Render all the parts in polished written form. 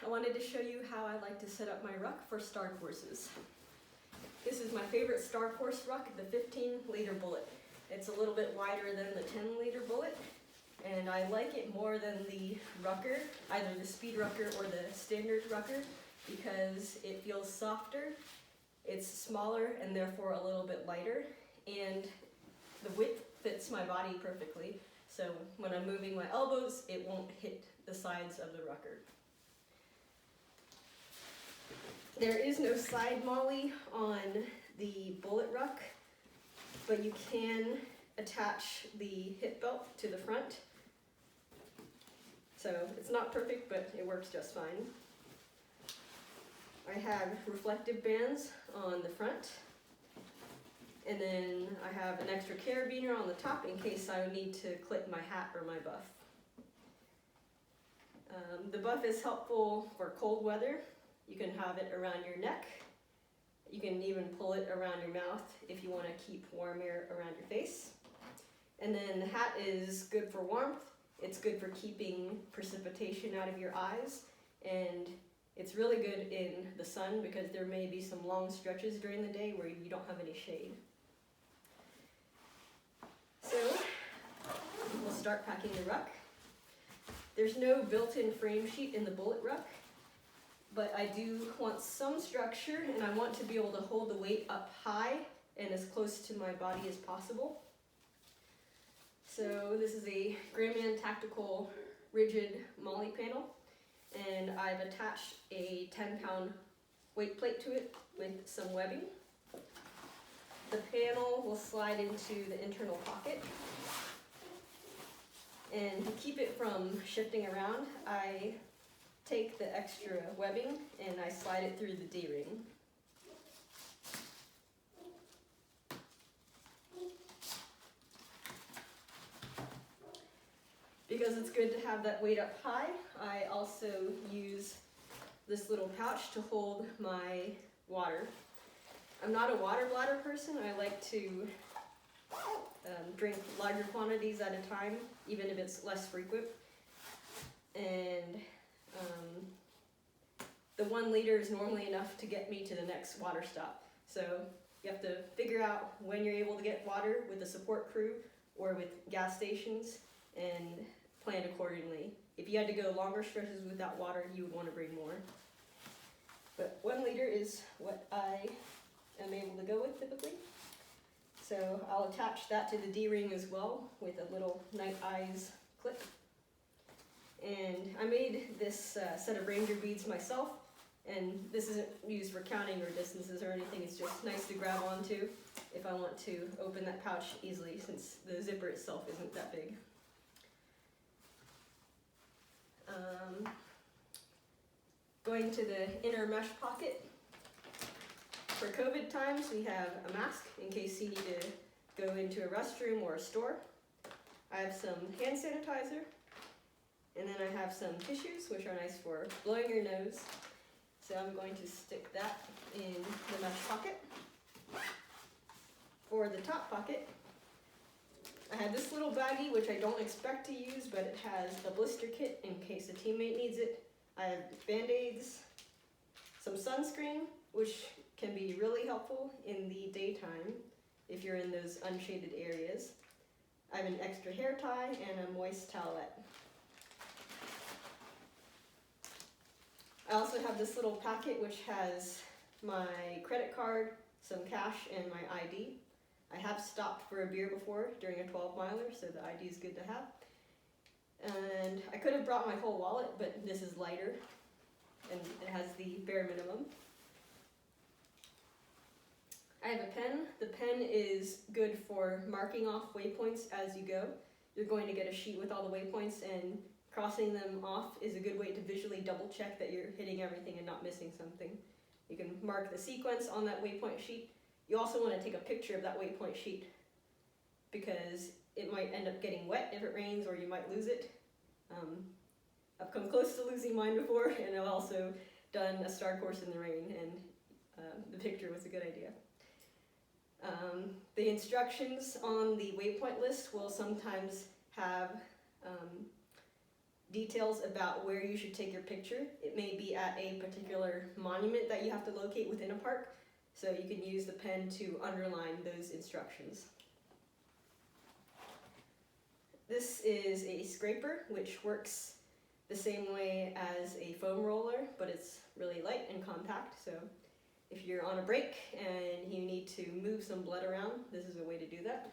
I wanted to show you how I like to set up my ruck for star courses. This is my favorite star course ruck, the 15-liter bullet. It's a little bit wider than the 10-liter bullet, and I like it more than the rucker, either the speed rucker or the standard rucker, because it feels softer, it's smaller, and therefore a little bit lighter, and the width fits my body perfectly. So when I'm moving my elbows, it won't hit the sides of the rucker. There is no side molly on the bullet ruck, but you can attach the hip belt to the front. So it's not perfect, but it works just fine. I have reflective bands on the front, and then I have an extra carabiner on the top in case I need to clip my hat or my buff. The buff is helpful for cold weather. You can have it around your neck. You can even pull it around your mouth if you want to keep warm air around your face. And then the hat is good for warmth. It's good for keeping precipitation out of your eyes. And it's really good in the sun because there may be some long stretches during the day where you don't have any shade. So we'll start packing the ruck. There's no built-in frame sheet in the bullet ruck, but I do want some structure, and I want to be able to hold the weight up high and as close to my body as possible. So this is a Grandman Tactical rigid molly panel, and I've attached a 10-pound weight plate to it with some webbing. The panel will slide into the internal pocket. And to keep it from shifting around, I take the extra webbing and I slide it through the D-ring. Because it's good to have that weight up high, I also use this little pouch to hold my water. I'm not a water bladder person. I like to drink larger quantities at a time, even if it's less frequent. And the 1 liter is normally enough to get me to the next water stop. So you have to figure out when you're able to get water with a support crew or with gas stations and plan accordingly. If you had to go longer stretches without water, you would want to bring more. But 1 liter is what I am able to go with typically. So I'll attach that to the D-ring as well with a little night eyes clip. And I made this set of ranger beads myself, and this isn't used for counting or distances or anything. It's just nice to grab onto if I want to open that pouch easily, since the zipper itself isn't that big. Going to the inner mesh pocket. For COVID times, we have a mask in case you need to go into a restroom or a store. I have some hand sanitizer, and then I have some tissues, which are nice for blowing your nose. So I'm going to stick that in the mesh pocket. For the top pocket, I have this little baggie, which I don't expect to use, but it has a blister kit in case a teammate needs it. I have Band-Aids, some sunscreen, which can be really helpful in the daytime if you're in those unshaded areas. I have an extra hair tie and a moist towelette. I also have this little packet which has my credit card, some cash, and my ID. I have stopped for a beer before during a 12-miler, so the ID is good to have. And I could have brought my whole wallet, but this is lighter, and it has the bare minimum. I have a pen. The pen is good for marking off waypoints as you go. You're going to get a sheet with all the waypoints, and crossing them off is a good way to visually double check that you're hitting everything and not missing something. You can mark the sequence on that waypoint sheet. You also want to take a picture of that waypoint sheet because it might end up getting wet if it rains, or you might lose it. I've come close to losing mine before, and I've also done a star course in the rain, and the picture was a good idea. The instructions on the waypoint list will sometimes have details about where you should take your picture. It may be at a particular monument that you have to locate within a park, so you can use the pen to underline those instructions. This is a scraper, which works the same way as a foam roller, but it's really light and compact, so if you're on a break and you need to move some blood around, this is a way to do that.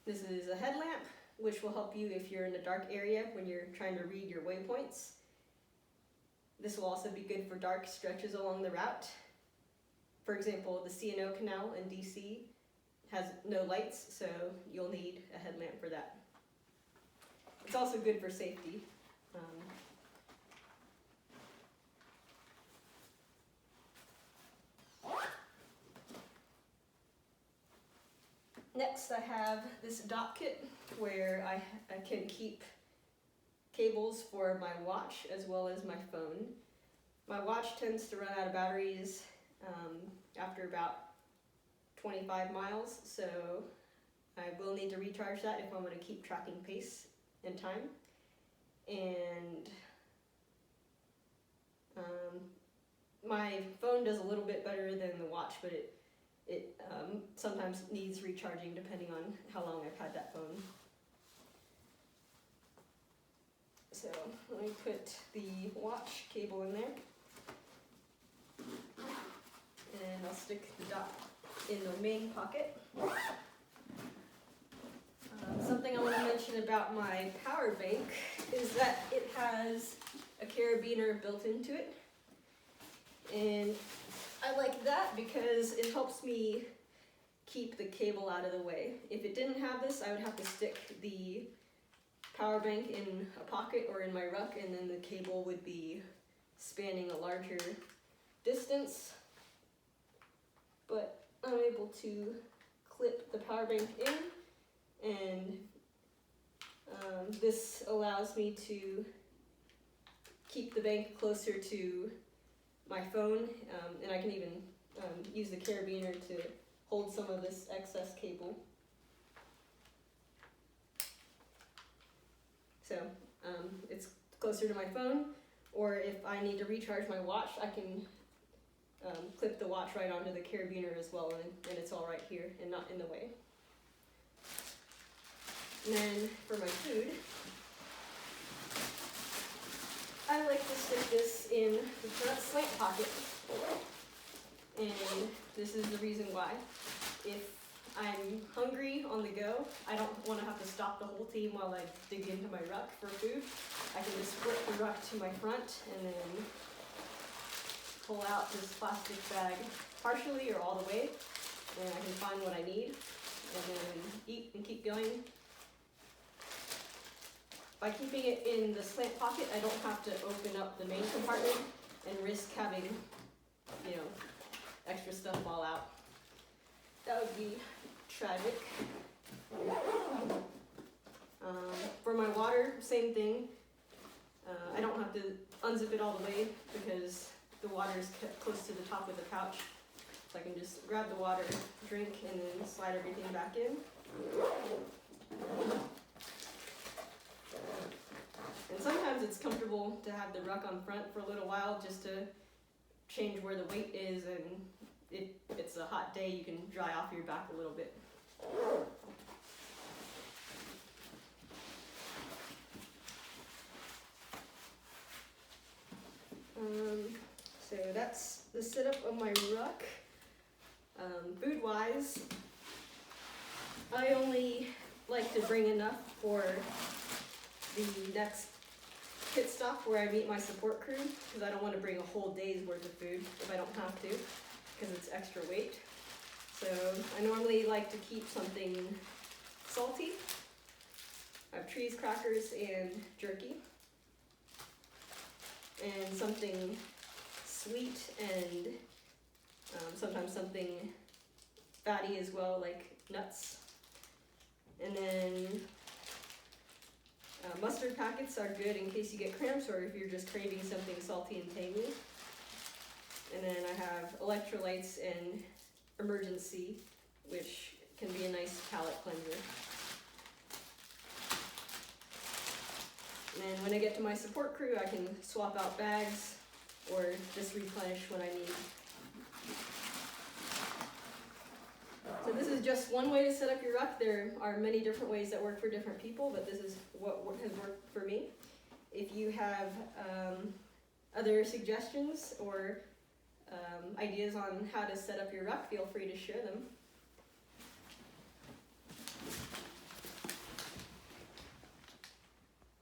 This is a headlamp, which will help you if you're in a dark area when you're trying to read your waypoints. This will also be good for dark stretches along the route. For example, the C&O Canal in DC has no lights, so you'll need a headlamp for that. It's also good for safety. Next, I have this dot kit where I can keep cables for my watch as well as my phone. My watch tends to run out of batteries after about 25 miles, so I will need to recharge that if I'm going to keep tracking pace and time. And my phone does a little bit better than the watch, but it sometimes needs recharging depending on how long I've had that phone. So let me put the watch cable in there, and I'll stick the dot in the main pocket. Something I want to mention about my power bank is that it has a carabiner built into it, and I like that because it helps me keep the cable out of the way. If it didn't have this, I would have to stick the power bank in a pocket or in my ruck, and then the cable would be spanning a larger distance. But I'm able to clip the power bank in, and this allows me to keep the bank closer to my phone, and I can even use the carabiner to hold some of this excess cable. So it's closer to my phone, or if I need to recharge my watch, I can clip the watch right onto the carabiner as well, and it's all right here and not in the way. And then for my food, I like to stick this in the front slant pocket, and this is the reason why. If I'm hungry on the go, I don't want to have to stop the whole team while I dig into my ruck for food. I can just split the ruck to my front and then pull out this plastic bag partially or all the way, and I can find what I need and then eat and keep going. By keeping it in the slant pocket, I don't have to open up the main compartment and risk having, extra stuff fall out. That would be tragic. For my water, same thing. I don't have to unzip it all the way because the water is kept close to the top of the pouch. So I can just grab the water, drink, and then slide everything back in. And sometimes it's comfortable to have the ruck on front for a little while just to change where the weight is, and if it's a hot day, you can dry off your back a little bit. So that's the setup of my ruck. Food-wise, I only like to bring enough for the next pit stop where I meet my support crew, because I don't want to bring a whole day's worth of food if I don't have to, because it's extra weight. So I normally like to keep something salty. I have cheese crackers and jerky, and something sweet, and sometimes something fatty as well, like nuts. And then mustard packets are good in case you get cramps or if you're just craving something salty and tangy. And then I have electrolytes and emergency, which can be a nice palate cleanser. when I get to my support crew, I can swap out bags or just replenish when I need. So this is just one way to set up your ruck. There are many different ways that work for different people, but this is what has worked for me. If you have other suggestions or ideas on how to set up your ruck, feel free to share them.